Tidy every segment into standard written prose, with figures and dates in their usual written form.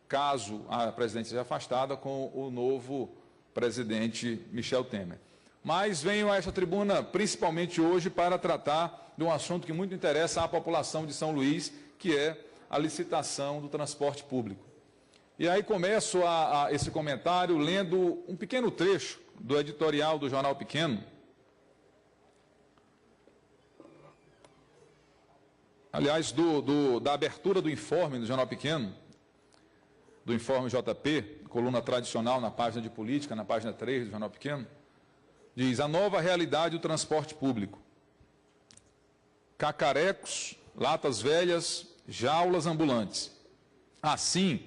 caso a presidente seja afastada, com o novo presidente Michel Temer. Mas venho a esta tribuna principalmente hoje para tratar de um assunto que muito interessa à população de São Luís, que é a licitação do transporte público. E aí começo esse comentário lendo um pequeno trecho do editorial do Jornal Pequeno. Aliás, da abertura do informe do Jornal Pequeno, do informe JP, coluna tradicional na página de política, na página 3 do Jornal Pequeno, diz: a nova realidade do transporte público. Cacarecos, latas velhas, jaulas ambulantes. Assim,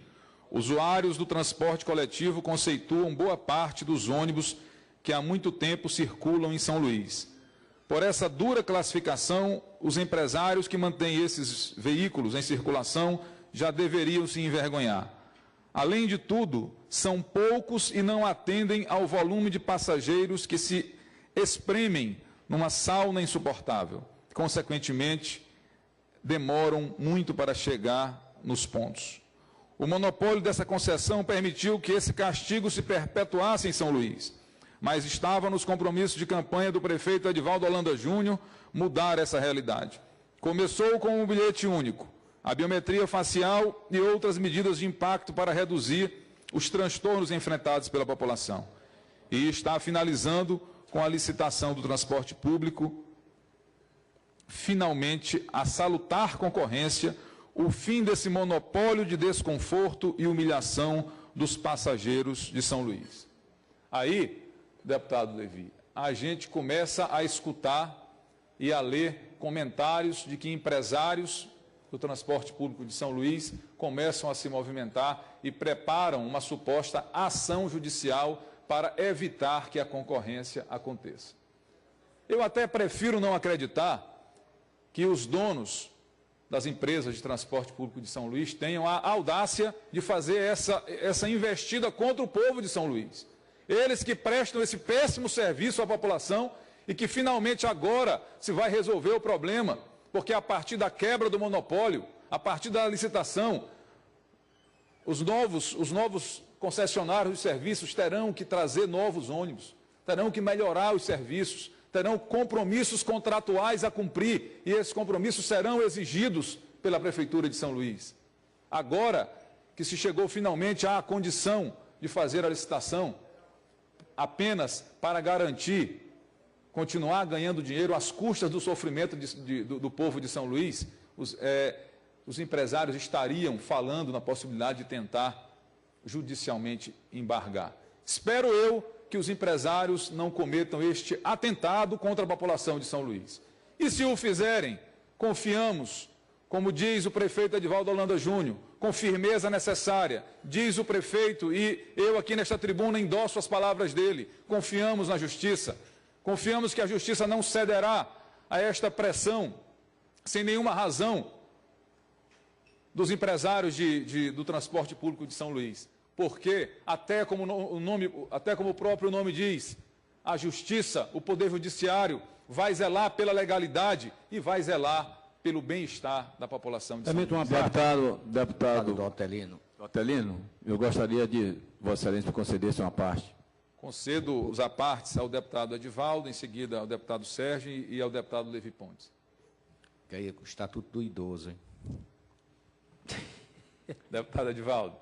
usuários do transporte coletivo conceituam boa parte dos ônibus que há muito tempo circulam em São Luís. Por essa dura classificação, os empresários que mantêm esses veículos em circulação já deveriam se envergonhar. Além de tudo, são poucos e não atendem ao volume de passageiros que se espremem numa sauna insuportável. Consequentemente, demoram muito para chegar nos pontos. O monopólio dessa concessão permitiu que esse castigo se perpetuasse em São Luís, mas estava nos compromissos de campanha do prefeito Edivaldo Holanda Júnior mudar essa realidade. Começou com um bilhete único, a biometria facial e outras medidas de impacto para reduzir os transtornos enfrentados pela população. E está finalizando com a licitação do transporte público, finalmente, a salutar concorrência, o fim desse monopólio de desconforto e humilhação dos passageiros de São Luís. Aí, deputado Levi, a gente começa a escutar e a ler comentários de que empresários do transporte público de São Luís começam a se movimentar e preparam uma suposta ação judicial para evitar que a concorrência aconteça. Eu até prefiro não acreditar que os donos das empresas de transporte público de São Luís tenham a audácia de fazer essa investida contra o povo de São Luís. Eles que prestam esse péssimo serviço à população e que finalmente agora se vai resolver o problema, porque a partir da quebra do monopólio, a partir da licitação, os novos concessionários de serviços terão que trazer novos ônibus, terão que melhorar os serviços, terão compromissos contratuais a cumprir, e esses compromissos serão exigidos pela Prefeitura de São Luís. Agora que se chegou finalmente à condição de fazer a licitação, apenas para garantir continuar ganhando dinheiro às custas do sofrimento do povo de São Luís, os empresários estariam falando na possibilidade de tentar judicialmente embargar. Espero eu que os empresários não cometam este atentado contra a população de São Luís. E se o fizerem, confiamos, como diz o prefeito Edivaldo Holanda Júnior, com firmeza necessária, diz o prefeito, e eu aqui nesta tribuna endosso as palavras dele, confiamos na justiça, confiamos que a justiça não cederá a esta pressão, sem nenhuma razão, dos empresários do transporte público de São Luís. Porque, até como o próprio nome diz, a justiça, o poder judiciário, vai zelar pela legalidade e vai zelar pelo bem-estar da população de São Luís. Deputado Otelino, eu gostaria de Vossa Excelência concedesse uma parte. Concedo os apartes ao deputado Edivaldo, em seguida ao deputado Sérgio e ao deputado Levi Pontes. Que aí é o Estatuto do Idoso, hein? Deputado Edivaldo.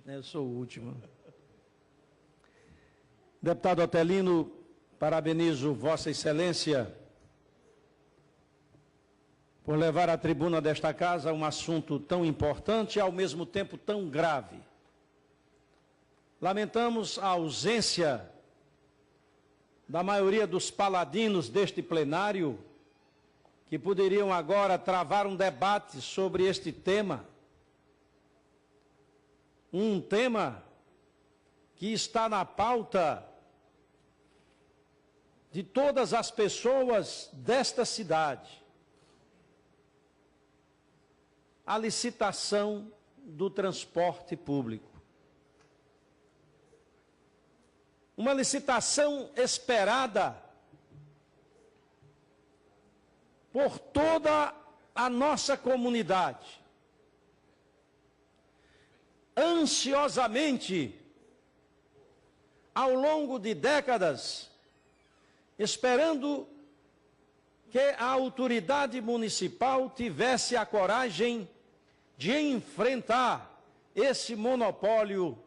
Eu sou o último. Deputado Otelino, parabenizo Vossa Excelência por levar à tribuna desta casa um assunto tão importante e, ao mesmo tempo, tão grave. Lamentamos a ausência da maioria dos paladinos deste plenário, que poderiam agora travar um debate sobre este tema. Um tema que está na pauta de todas as pessoas desta cidade. A licitação do transporte público. Uma licitação esperada por toda a nossa comunidade. ansiosamente, ao longo de décadas, esperando que a autoridade municipal tivesse a coragem de enfrentar esse monopólio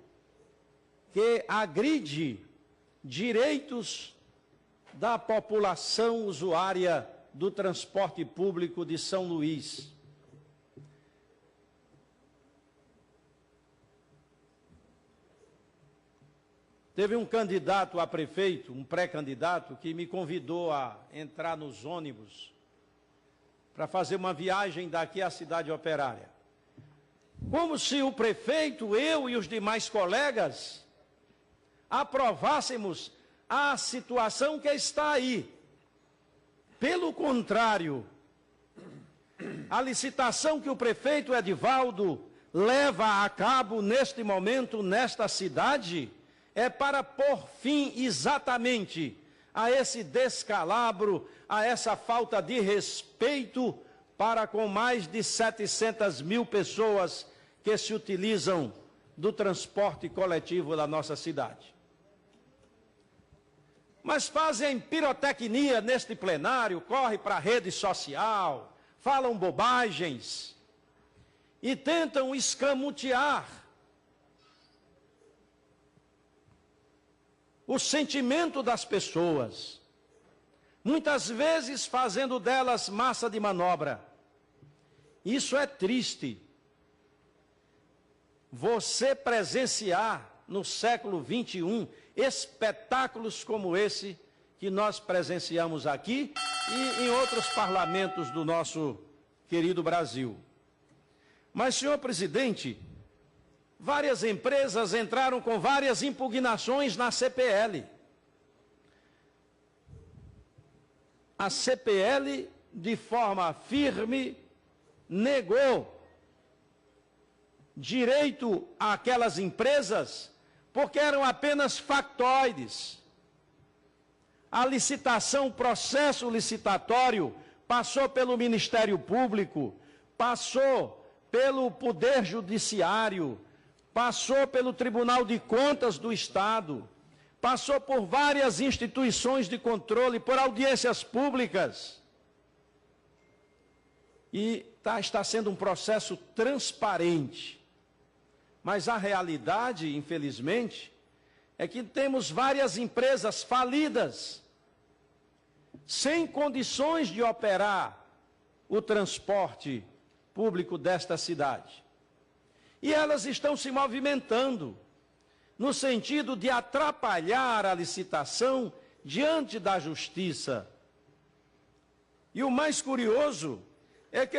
que agride direitos da população usuária do transporte público de São Luís. Teve um candidato a prefeito, um pré-candidato, que me convidou a entrar nos ônibus para fazer uma viagem daqui à cidade operária. Como se o prefeito, eu e os demais colegas aprovássemos a situação que está aí. Pelo contrário, a licitação que o prefeito Edivaldo leva a cabo neste momento, nesta cidade, é para pôr fim exatamente a esse descalabro, a essa falta de respeito para com mais de 700 mil pessoas que se utilizam do transporte coletivo da nossa cidade. Mas fazem pirotecnia neste plenário, correm para a rede social, falam bobagens e tentam escamotear o sentimento das pessoas, muitas vezes fazendo delas massa de manobra. Isso é triste. Você presenciar no século XXI espetáculos como esse que nós presenciamos aqui e em outros parlamentos do nosso querido Brasil. Mas, senhor presidente, várias empresas entraram com várias impugnações na CPL. A CPL, de forma firme, negou direito àquelas empresas porque eram apenas factoides. A licitação, o processo licitatório, passou pelo Ministério Público, passou pelo Poder Judiciário, passou pelo Tribunal de Contas do Estado, passou por várias instituições de controle, por audiências públicas. E está sendo um processo transparente. Mas a realidade, infelizmente, é que temos várias empresas falidas, sem condições de operar o transporte público desta cidade. E elas estão se movimentando no sentido de atrapalhar a licitação diante da justiça. E o mais curioso é que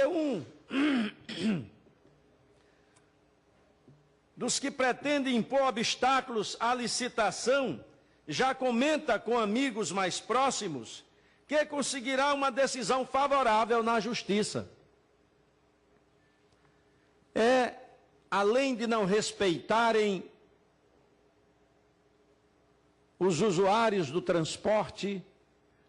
dos que pretendem impor obstáculos à licitação já comenta com amigos mais próximos que conseguirá uma decisão favorável na justiça. Além de não respeitarem os usuários do transporte,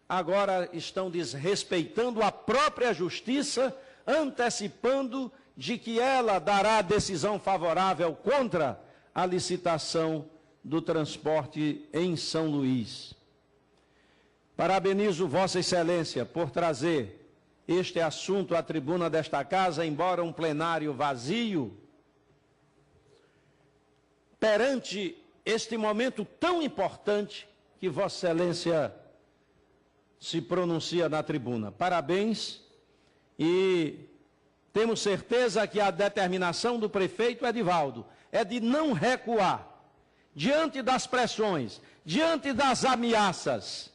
agora estão desrespeitando a própria justiça, antecipando de que ela dará decisão favorável contra a licitação do transporte em São Luís. Parabenizo Vossa Excelência por trazer este assunto à tribuna desta casa, embora um plenário vazio, perante este momento tão importante que Vossa Excelência se pronuncia na tribuna. Parabéns, e temos certeza que a determinação do prefeito Edivaldo é de não recuar diante das pressões, diante das ameaças,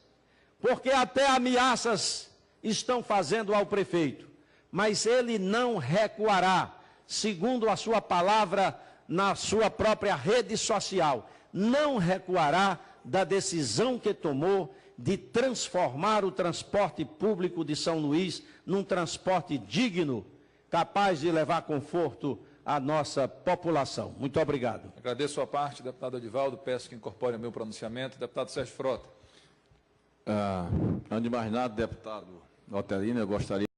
porque até ameaças estão fazendo ao prefeito, mas ele não recuará, segundo a sua palavra na sua própria rede social, não recuará da decisão que tomou de transformar o transporte público de São Luís num transporte digno, capaz de levar conforto à nossa população. Muito obrigado. Agradeço a parte, deputado Edivaldo, peço que incorpore o meu pronunciamento. Deputado Sérgio Frota. Antes de mais nada, deputado Otelino, eu gostaria